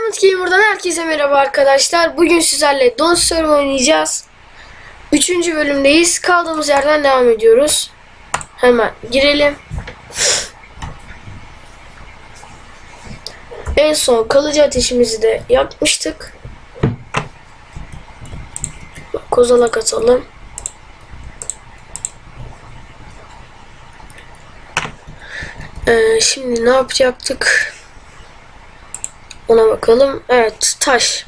Diamond Gamer'dan herkese merhaba arkadaşlar. Bugün sizlerle Don't Starve oynayacağız. 3. bölümdeyiz. Kaldığımız yerden devam ediyoruz. Hemen girelim. En son kalıcı ateşimizi de yakmıştık. Kozalak atalım. Şimdi ne yapacaktık? Ona bakalım. Evet, taş.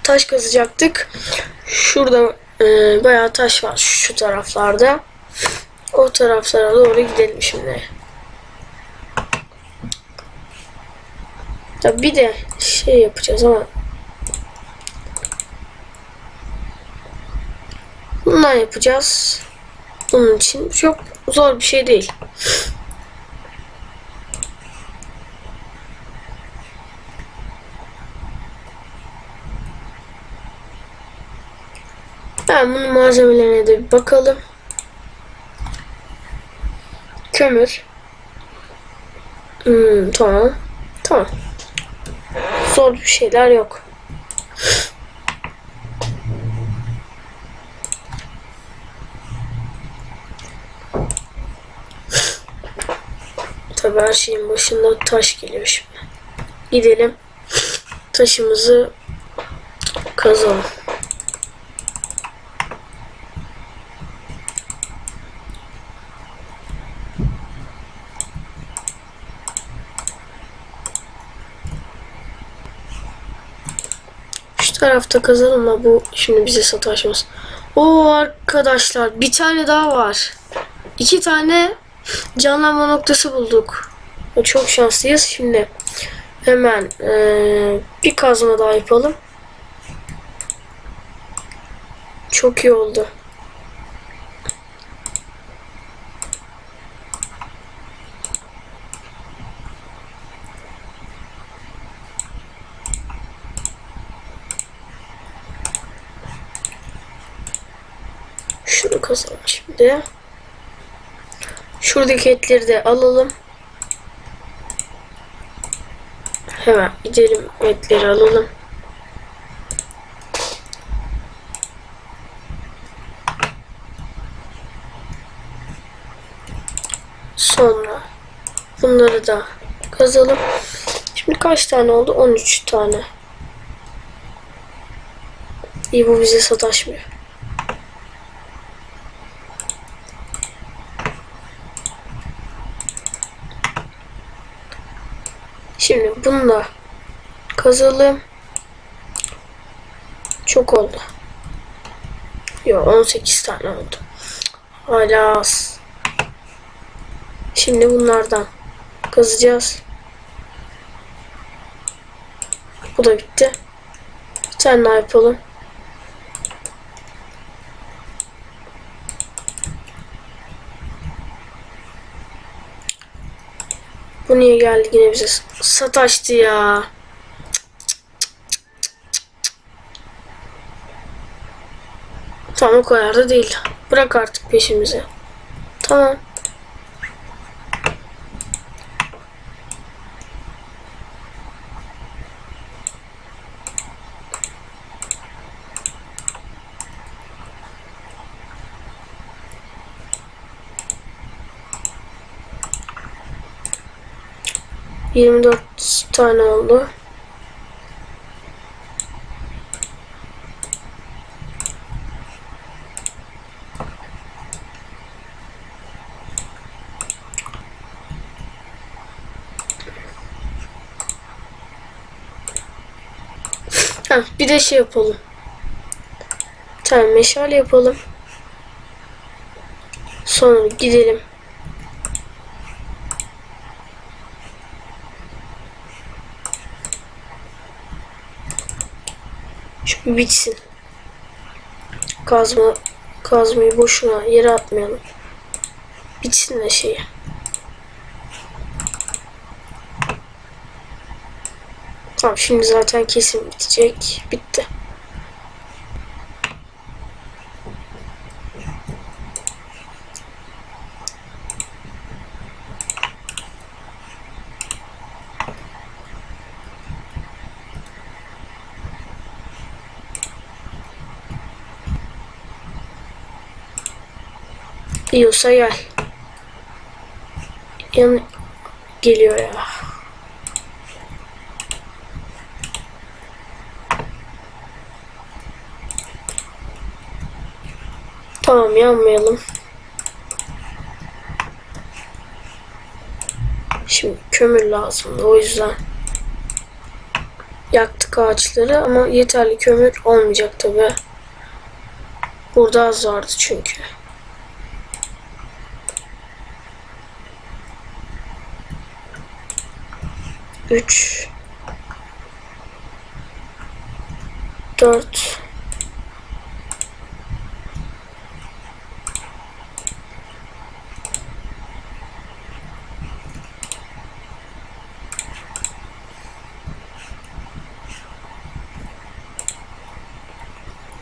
Taş kazacaktık. Şurada bayağı taş var şu taraflarda. O taraflara doğru gidelim şimdi. Ya bir de şey yapacağız ama bundan yapacağız. Bunun için çok zor bir şey değil. Ben bunun malzemelerine de bir bakalım. Kömür. Tamam. Tamam. Zor bir şeyler yok. Tabii her şeyin başında taş geliyor şimdi. Gidelim. Taşımızı kazalım. Şu tarafta kazalım da bu şimdi bize sataşmaz. Oo arkadaşlar, bir tane daha var. 2 tane canlanma noktası bulduk. Çok şanslıyız. Şimdi hemen bir kazma daha yapalım. Çok iyi oldu. Şunu kazalım şimdi. Şuradaki etleri de alalım. Hemen gidelim, etleri alalım. Sonra bunları da kazalım. Şimdi kaç tane oldu? 13 tane. İyi, bu bize sataşmıyor. Şimdi bunu da kazalım. Çok oldu. Yok, 18 tane oldu. Hala az. Şimdi bunlardan kazacağız. Bu da bitti. Bir tane daha yapalım. Bu niye geldi yine bize? Sataştı ya. Tamam, o kadar da değil. Bırak artık peşimizi. Tamam. ...24 tane oldu. Bir de şey yapalım. Bir tane meşale yapalım. Sonra gidelim. Şu bitsin. Kazmayı boşuna yere atmayalım. Bitsin de şeyi. Tamam, şimdi zaten kesin bitecek. Bitti. Yiyorsa gel. Geliyor ya. Tamam, yanmayalım. Şimdi kömür lazımdı, o yüzden yaktık ağaçları ama yeterli kömür olmayacak tabi. Burada az vardı çünkü. Üç, 4,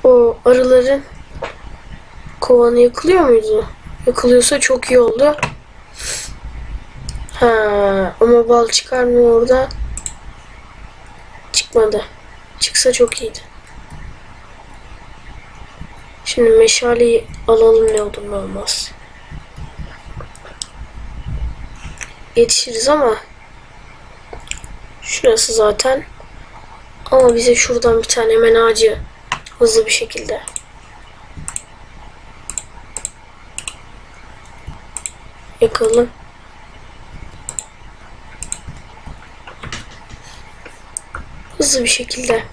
o arıların kovanı yakılıyor muydu? Yakılıyorsa çok iyi oldu. Ha, ama bal çıkarmıyor orada. Çıkmadı. Çıksa çok iyiydi. Şimdi meşaleyi alalım, ne olur ne olmaz. Yetişiriz ama şurası zaten. Ama bize şuradan bir tane hemen ağacı hızlı bir şekilde. Yakalım. Hızlı bir şekilde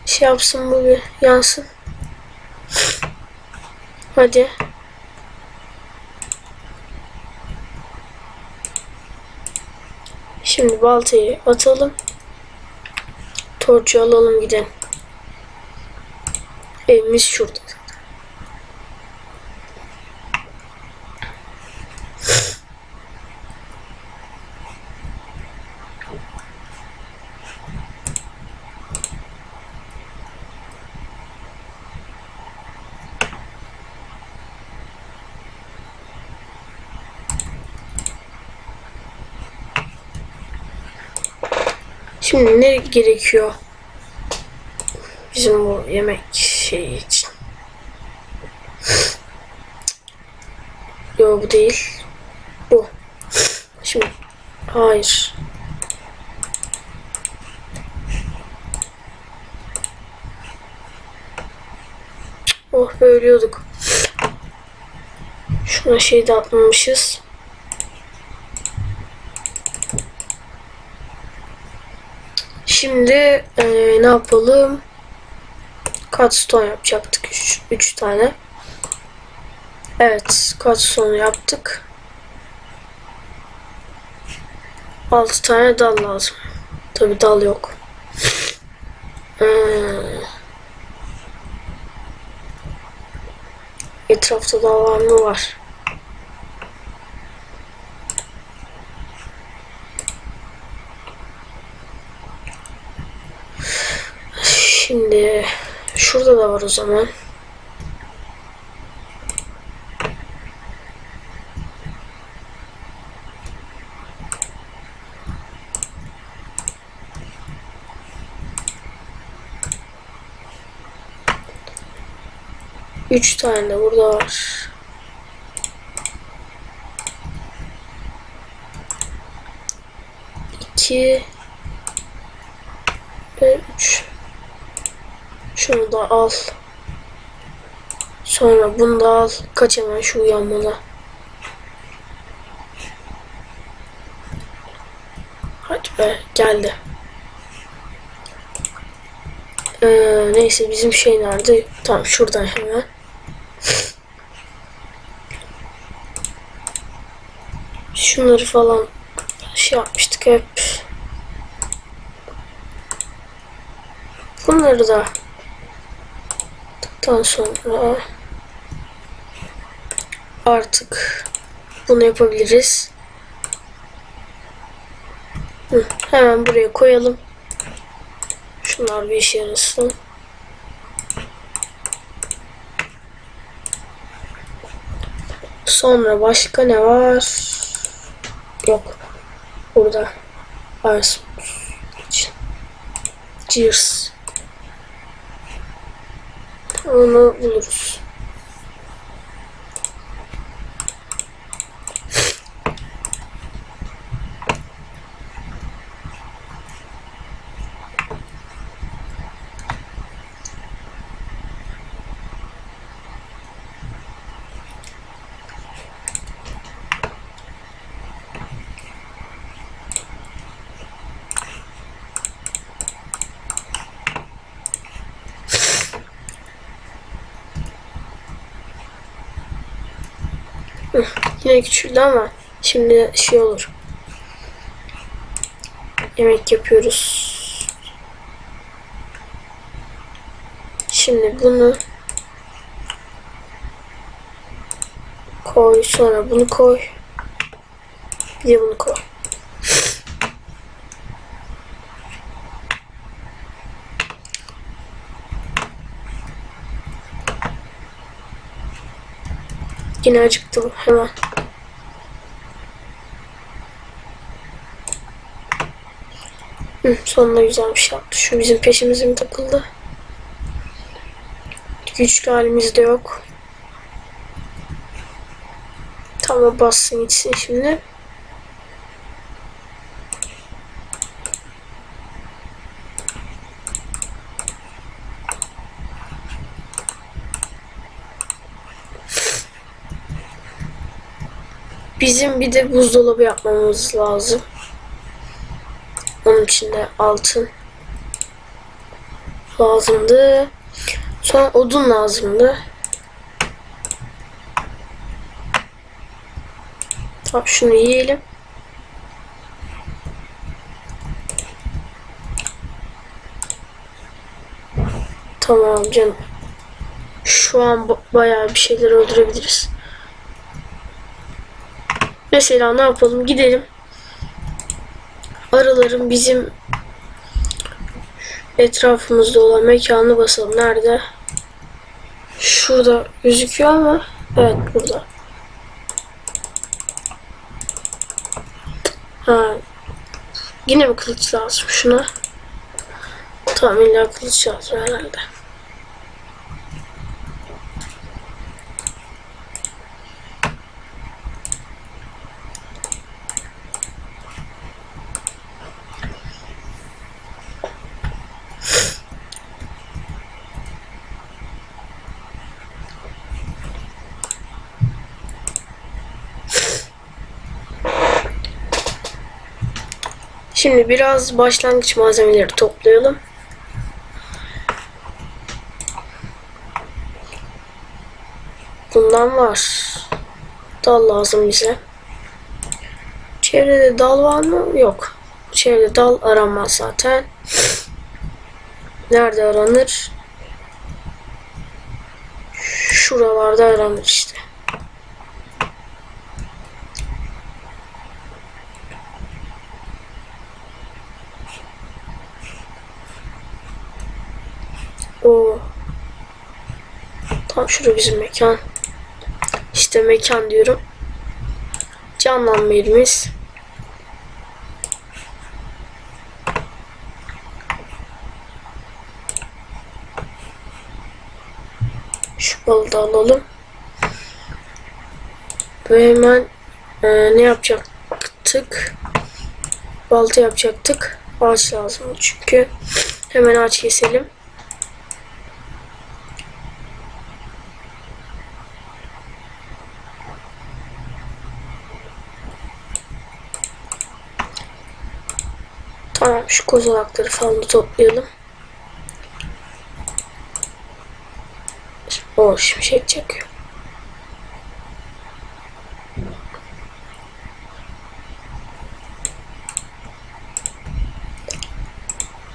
şey yapsın, bu bir yansın. Hadi. Şimdi baltayı atalım. Torcu alalım, gidelim. Evimiz şurada. Şimdi ne gerekiyor bizim bu yemek şeyi için? Yok, bu değil. Bu. Şimdi hayır. Oh, ölüyorduk. Şuna şey de atmamışız. Şimdi ne yapalım? Cutstone yapacaktık. 3 tane. Evet, cutstone yaptık. 6 tane dal lazım. Tabi dal yok. Etrafta dal var mı? Var. Şimdi şurada da var o zaman. Üç tane de burada var. İki ve 3. Şunu da al. Sonra bunu da al. Kaç hemen şu uyanmalı. Hadi be, geldi. Neyse, bizim şey nerede? Tamam, şuradan hemen. Şunları falan şey yapmıştık hep. Bunları da daha sonra artık bunu yapabiliriz. Hemen buraya koyalım. Şunlar bir işe yarasın. Sonra başka ne var? Yok. Burada. Cheers. Onu buluruz. Yine küçüldü ama şimdi şey olur. Yemek yapıyoruz. Şimdi bunu koy, sonra bunu koy. Bir de bunu koy. Yine acıktım hemen. Sonunda güzel bir şey yaptı. Şu bizim peşimize mi takıldı? Güçlü halimiz de yok. Tamam, bassın gitsin şimdi. Bizim bir de buzdolabı yapmamız lazım. Onun için de altın lazımdı. Sonra odun lazımdı. Tamam, şunu yiyelim. Tamam canım. Şu an bayağı bir şeyler öldürebiliriz. Mesela ne yapalım? Gidelim. Arıların bizim etrafımızda olan mekanı basalım. Nerede? Şurada gözüküyor ama evet, burada. Ha. Yine mi kılıç lazım şuna? Tamam, illa kılıç lazım herhalde. Şimdi biraz başlangıç malzemeleri toplayalım. Bundan var. Dal lazım bize. Çevrede dal var mı? Yok. Çevrede dal aranmaz zaten. Nerede aranır? Şuralarda aranır işte. O. Tam şurada bizim mekan. İşte mekan diyorum. Canlanma yerimiz. Şu balı da alalım. Ve hemen ne yapacaktık? Balta yapacaktık. Ağaç lazım çünkü. Hemen ağaç keselim. Tamam, şu kozalakları falan da toplayalım. O şimşek çekiyor.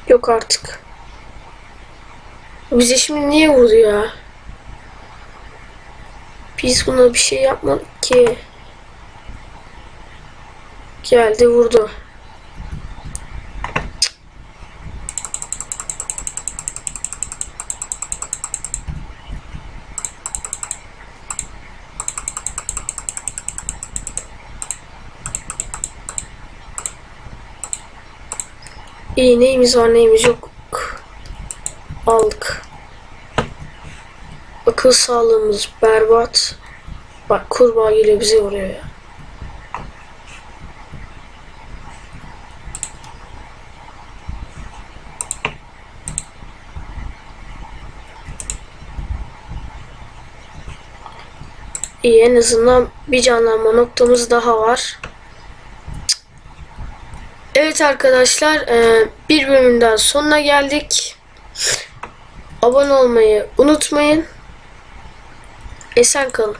Yok artık. Bize şimdi niye vurdu ya? Biz buna bir şey yapmadık ki. Geldi vurdu. İyi, neyimiz var neyimiz yok. Aldık. Akıl sağlığımız berbat. Bak, kurbağa geliyor bize vuruyor ya. İyi, en azından bir canlanma noktamız daha var. Evet arkadaşlar, bir bölümün daha sonuna geldik. Abone olmayı unutmayın. Esen kalın.